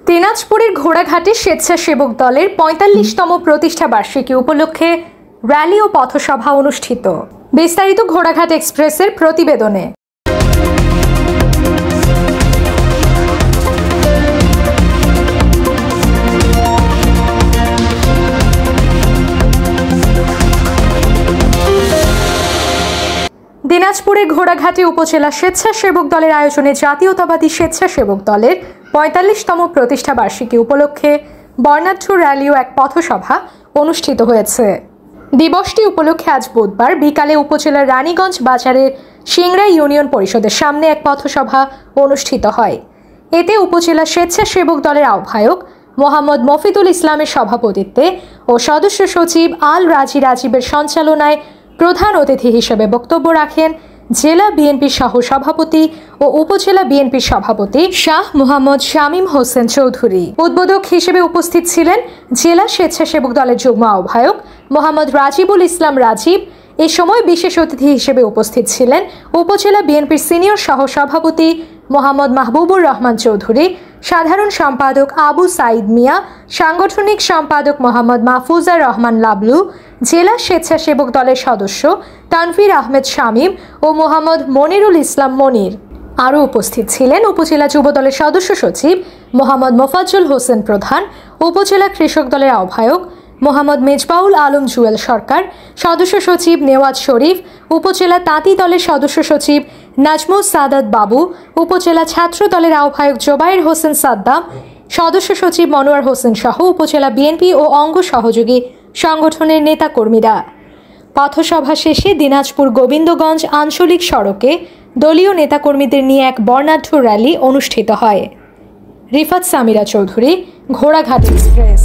দিনাজপুরের ঘোড়াঘাটে স্বেচ্ছাসেবক দলের ৪৫তম প্রতিষ্ঠা বার্ষিকী উপলক্ষে র্যালি ও পথসভা অনুষ্ঠিত। বিস্তারিত ঘোড়াঘাট এক্সপ্রেসের প্রতিবেদনে। দিনাজপুরের ঘোড়াঘাটে উপজেলা স্বেচ্ছাসেবক দলের আয়োজনে জাতীয়তাবাদী স্বেচ্ছাসেবক দলের ৪৫তম প্রতিষ্ঠা বার্ষিকী উপলক্ষে বর্ণাঢ্য র্যালি ও এক পথসভা অনুষ্ঠিত হয়েছে। দিবসটি উপলক্ষে আজ বুধবার বিকালে উপজেলার রানীগঞ্জ বাজারের সিংড়া ইউনিয়ন পরিষদের সামনে এক পথসভা অনুষ্ঠিত হয়। এতে উপজেলা স্বেচ্ছাসেবক দলের আহ্বায়ক মোহাম্মদ মফিদুল ইসলামের সভাপতিত্বে ও সদস্য সচিব আল রাজি রাজীবের সঞ্চালনায় প্রধান অতিথি হিসেবে বক্তব্য রাখেন জেলা বিএনপির সহ সভাপতি ও উপজেলা বিএনপির সভাপতি শাহ মোহাম্মদ শামীম হোসেন চৌধুরী। উদ্বোধক হিসেবে উপস্থিত ছিলেন জেলা স্বেচ্ছাসেবক দলের যুগ্ম আহ্বায়ক মোহাম্মদ রাজিবুল ইসলাম রাজীব। এ সময় বিশেষ অতিথি হিসেবে উপস্থিত ছিলেন উপজেলা বিএনপির সিনিয়র সহ সভাপতি মোহাম্মদ মাহবুবুর রহমান চৌধুরী, সাধারণ সম্পাদক আবু সাইদ মিয়া, সাংগঠনিক সম্পাদক মোহাম্মদ মাহফুজার রহমান লাবলু, জেলা স্বেচ্ছাসেবক দলের সদস্য তানভীর আহমেদ শামীম ও মোহাম্মদ মনিরুল ইসলাম মনির। আরও উপস্থিত ছিলেন উপজেলা যুব দলের সদস্য সচিব মোহাম্মদ মোফাজ্জল হোসেন প্রধান, উপজেলা কৃষক দলের আহ্বায়ক মোহাম্মদ মেজবাউল আলম জুয়েল সরকার, সদস্য সচিব নেওয়াজ শরীফ, উপজেলা তাঁতি দলের সদস্য সচিব নাজমুস সাদাত বাবু, উপজেলা ছাত্র দলের আহ্বায়ক জোবায়ের হোসেন সাদ্দাম, সদস্য সচিব মনোয়ার হোসেন সহ উপজেলা বিএনপি ও অঙ্গ সহযোগী সংগঠনের নেতাকর্মীরা। পথসভা শেষে দিনাজপুর গোবিন্দগঞ্জ আঞ্চলিক সড়কে দলীয় নেতাকর্মীদের নিয়ে এক বর্ণাঢ্য র্যালি অনুষ্ঠিত হয়। রিফাত সামিরা চৌধুরী, ঘোড়াঘাট এক্সপ্রেস।